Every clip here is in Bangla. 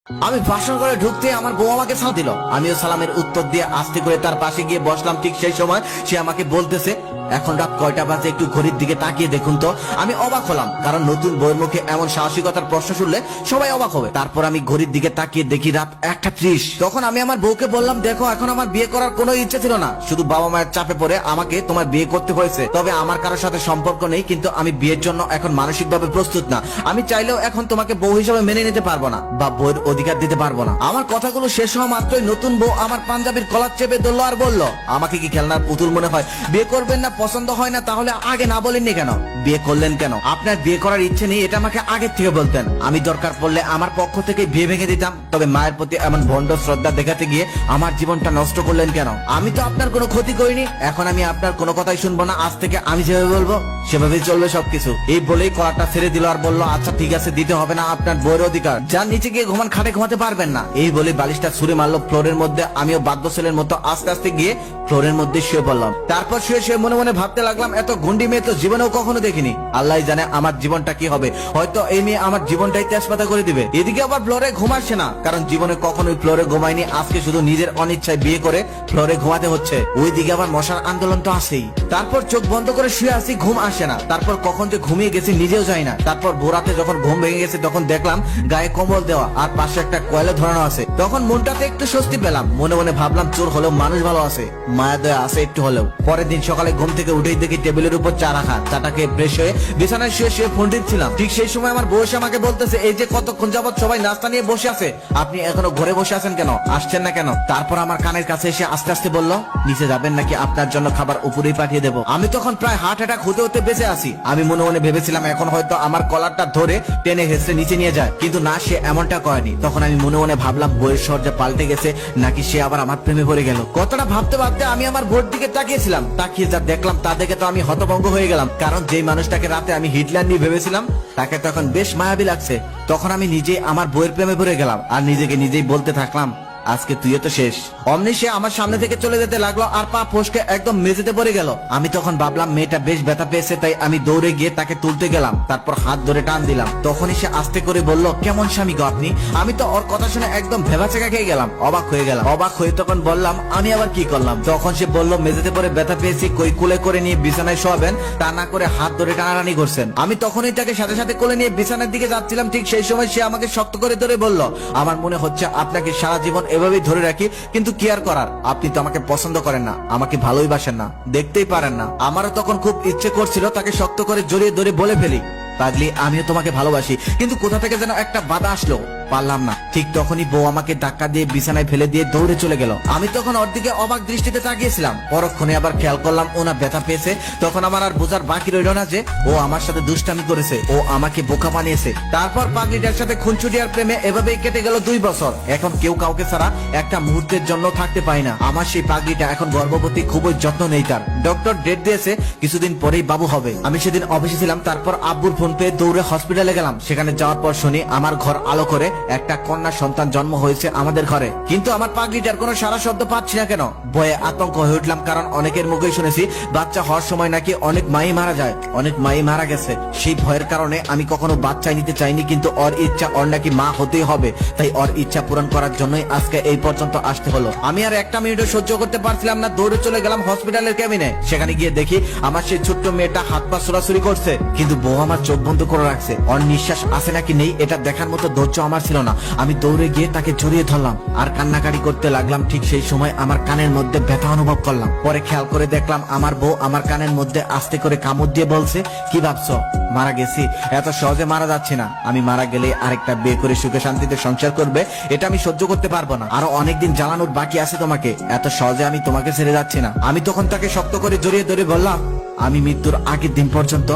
আমি বাসর ঘরে ঢুকতে আমার বউ আমাকে সালাম দিল। আমিও সালামের উত্তর দিয়ে আস্তে করে তার পাশে গিয়ে বসলাম। ঠিক সেই সময় সে আমাকে বলতেছে, এখন রাত কয়টা বাজে, একটু ঘড়ির দিকে তাকিয়ে দেখুন তো। আমি অবাক হলাম, কারণ নতুন বউয়ের মুখে এমন সাহসিকতার প্রশ্ন শুনলে সবাই অবাক হবে। তারপর আমি ঘড়ির দিকে তাকিয়ে দেখি রাত 1:30। তখন আমি আমার বউকে বললাম, দেখো এখন আমার বিয়ে করার কোনো ইচ্ছে ছিল না, শুধু বাবা মায়ের চাপে পড়ে আমাকে তোমার বিয়ে করতে হয়েছে। তবে আমার কারোর সাথে সম্পর্ক নেই, কিন্তু আমি বিয়ের জন্য এখন মানসিকভাবে প্রস্তুত না। আমি চাইলেও এখন তোমাকে বউ হিসেবে মেনে নিতে পারবো না বা বউয়ের অধিকার দিতে পারবো না। আমার কথাগুলো শেষ হওয়া মাত্রই নতুন বউ আমার পাঞ্জাবির কলার চেপে ধরলো আর বলল, আমাকে কি খেলনার পুতুল মনে হয়? বিয়ে করবেন না, পছন্দ হয় না, তাহলে আগে না বলেননি কেন? বিয়ে করলেন কেন? আপনার বিয়ে করার ইচ্ছে নেই, এটা আমাকে আগে থেকে বলতেন। আমি দরকার পড়লে আমার পক্ষ থেকে বিয়ে ভেঙে দিতাম। তবে মায়ের প্রতি এমন ভণ্ড শ্রদ্ধা দেখাতে গিয়ে আমার জীবনটা নষ্ট করলেন কেন? আমি তো আপনার কোনো ক্ষতি করিনি, এখন আমি আপনার কোনো কথাই শুনবো না। আজ থেকে আমি যেভাবে বলবো সেভাবেই চলবে সবকিছু। এই বলেই কলারটা ছেড়ে দিল আর বলল, আচ্ছা ঠিক আছে, দিতে হবে না, আপনার বউয়ের অধিকার। যার নিচে গিয়ে ঘুমান, খাটে ঘুমাতে পারবেন না। এই বলে বালিশটা ছুঁড়ে মারলো ফ্লোরের মধ্যে। আমিও বাদ্য ছেলের মতো আস্তে আস্তে গিয়ে ফ্লোরের মধ্যে শুয়ে পড়লাম। তারপর শুয়ে শুয়ে মনে মনে ভাবতে লাগলাম, এত গুন্ডি মেয়ে তো জীবনেও কখনো দেখিনি। আল্লাহ জানে আমার জীবনটা কি হবে, হয়তো এই মেয়ে আমার জীবনটাই তেজপাতা করে দিবে। এদিকে আবার ফ্লোরে ঘুমাচ্ছে না, কারণ জীবনে কখনোই ফ্লোরে ঘুমায়নি, আজকে শুধু নিজের অনিচ্ছায় বিয়ে করে ফ্লোরে ঘুমাতে হচ্ছে। ওইদিকে আবার মশার আন্দোলন তো আছেই। তারপর চোখ বন্ধ করে শুয়ে আসি, ঘুম আসে না। তারপর কখন যে ঘুমিয়ে গেছি নিজেও যাই না। তারপর ভোরাতে যখন ঘুম ভেঙে গেছে তখন দেখলাম গায়ে কম্বল দেওয়া আর পাশে একটা কয়লা ধরানো আছে। তখন মনটাতে একটু স্বস্তি পেলাম। মনে মনে ভাবলাম, চোর হলেও মানুষ ভালো আছে, মায়া দয়া আছে একটু হলেও। পরের দিন সকালে ঘুম থেকে উঠেই দেখি টেবিলের উপর চা রাখা। চাটাকে ফ্রেশ হয়ে বিছানায় শুয়ে শুয়ে ফোন টিপছিলাম। ঠিক সেই সময় আমার বউ এসে আমাকে বলতেছে, এই যে কতক্ষণ যাবত সবাই নাস্তা নিয়ে বসে আছে, আপনি এখনো ঘরে বসে আছেন কেন, আসছেন না কেন? তারপর আমার কানের কাছে এসে আস্তে আস্তে বলল, নিচে যাবেন নাকি আপনার জন্য খাবার উপরেই পাঠিয়ে দেবো? আমি তখন প্রায় হার্ট অ্যাটাক হতে হতে বেঁচে আছি। আমি মনে মনে ভেবেছিলাম এখন হয়তো আমার কলারটা ধরে টেনে হেসড়ে নিচে নিয়ে যায়, কিন্তু না, সে এমনটা করেনি। তখন আমি মনে মনে ভাবলাম, বইয়ের স্বর্যা পাল্টে গেছে নাকি সে আবার আমার প্রেমে পড়ে গেল। কথাটা ভাবতে ভাবতে আমি আমার বোর্ড দিকে তাকিয়েছিলাম। তাকিয়ে যা দেখলাম তা দেখে তো আমি হতভম্ব হয়ে গেলাম, কারণ যেই মানুষটাকে রাতে আমি হিটলার নিয়ে ভেবেছিলাম তাকে তখন বেশ মায়াবী লাগছে। তখন আমি নিজেই আমার বইয়ের প্রেমে পড়ে গেলাম আর নিজেকে নিজেই বলতে থাকলাম, আজকে তুইও তো শেষ। অমনি সে আমার সামনে থেকে চলে যেতে লাগলো আর পা ফসকে একদম মেঝেতে পড়ে গেল। আমি তখন ভাবলাম মেয়েটা বেশ ব্যথা পেয়েছে, তাই আমি দৌড়ে গিয়ে তাকে তুলতে গেলাম। তারপর হাত ধরে টান দিলাম। তখনই সে আস্তে করে বলল, কেমন স্বামী গো আপনি? আমি তো ওর কথা শুনে একদম ভেবাচেকা খেয়ে গেলাম, অবাক হয়ে গেলাম। অবাক হয়ে তখন বললাম, আমি আবার কি করলাম? তখন সে বলল, মেঝেতে পড়ে ব্যথা পেয়েছি, কই কুলে করে নিয়ে বিছানায় শোয়াবেন, তা না করে হাত ধরে টানাটানি করছেন। আমি তখনই তাকে সাথে সাথে কোলে নিয়ে বিছানার দিকে যাচ্ছিলাম। ঠিক সেই সময় সে আমাকে শক্ত করে ধরে বলল, আমার মনে হচ্ছে আপনাকে সারা জীবন এভাবেই ধরে রাখি, কিন্তু কি আর করার, আপনি তো আমাকে পছন্দ করেন না, আমাকে ভালোই বাসেন না, দেখতেই পারেন না। আমারও তখন খুব ইচ্ছে করছিল তাকে শক্ত করে জড়িয়ে ধরে বলে ফেলি, পাগলি আমিও তোমাকে ভালোবাসি, কিন্তু কোথা থেকে যেন একটা বাধা আসলো, পারলাম না। ঠিক তখনই বউ আমাকে ধাক্কা দিয়ে বিছানায় ফেলে দিয়ে দৌড়ে চলে গেল। আমি তখন ওর দিকে অবাক দৃষ্টিতে তাকিয়েছিলাম। পরক্ষণে আবার খেয়াল করলাম ও না ব্যথা পেয়েছে। তখন আমার আর বোঝার বাকি রইল না যে ও আমার সাথে দুষ্টামি করেছে, ও আমাকে বোকা বানিয়েছে। তারপর পাগলিটার সাথে খুনছুটি আর প্রেমে এভাবেই কেটে গেল 2 বছর। এখন কেউ কাউকে ছাড়া একটা মুহূর্তের জন্য থাকতে পাই না। আমার সেই পাগলিটা এখন গর্ভবতী, খুবই যত্ন নেই তার। ডক্টর ডেট দিয়েছে কিছুদিন পরেই বাবু হবে। আমি সেদিন অফিসে ছিলাম। তারপর আব্বুর ফোন পেয়ে দৌড়ে হসপিটালে গেলাম। সেখানে যাওয়ার পর শুনি আমার ঘর আলো করে একটা কন্যা সন্তান জন্ম হয়েছে আমাদের ঘরে। কিন্তু আমার পাগলিটার কোনো সারা শব্দ পাচ্ছি না কেন? ভয়ে আতঙ্ক হয়ে উঠলাম, কারণ অনেকের মুখেই শুনেছি বাচ্চা হওয়ার সময় নাকি অনেক মাই মারা যায়, অনেক মাই মারা গেছে। সেই ভয়ের কারণে আমি কখনো বাচ্চা নিতে চাইনি, কিন্তু ওর ইচ্ছা, ওর নাকি মা হতেই হবে, তাই ওর ইচ্ছা পূরণ করার জন্যই আজকে এই পর্যন্ত আসতে হলো। আমি আর একটা মিনিটও সহ্য করতে পারছিলাম না, দৌড়ে চলে গেলাম হসপিটালের কেবিনে। সেখানে গিয়ে দেখি আমার সেই ছোট্ট মেয়েটা হাত পা ছোড়াছুড়ি করছে, কিন্তু বউ আমার চোখ বন্ধ করে রাখছে। ওর নিঃশ্বাস আছে নাকি নেই এটা দেখার মতো ধৈর্য আমার ছিল না। আমি দৌড়ে গিয়ে তাকে জড়িয়ে ধরলাম আর কান্নাকাটি করতে লাগলাম। ঠিক সেই সময় আমার কানের মধ্যে ব্যথা অনুভব করলাম। পরে খেয়াল করে দেখলাম আমার বউ আমার কানের মধ্যে আস্তে করে কামড় দিয়ে বলছে, কি ভাবছো মারা গেছি? এত সহজে মারা যাচ্ছে না। আমি মারা গেলে আরেকটা বিয়ে করে সুখে শান্তিতে সংসার করবে, এটা আমি সহ্য করতে পারবো না। আরো অনেকদিন জ্বালানোর বাকি আছে তোমাকে, এত সহজে আমি তোমাকে ছেড়ে যাচ্ছি না। আমি তখন তাকে শক্ত করে জড়িয়ে ধরে বললাম, আমি মৃত্যুর আগের দিন পর্যন্ত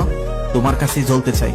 তোমার কাছেই জ্বলতে চাই।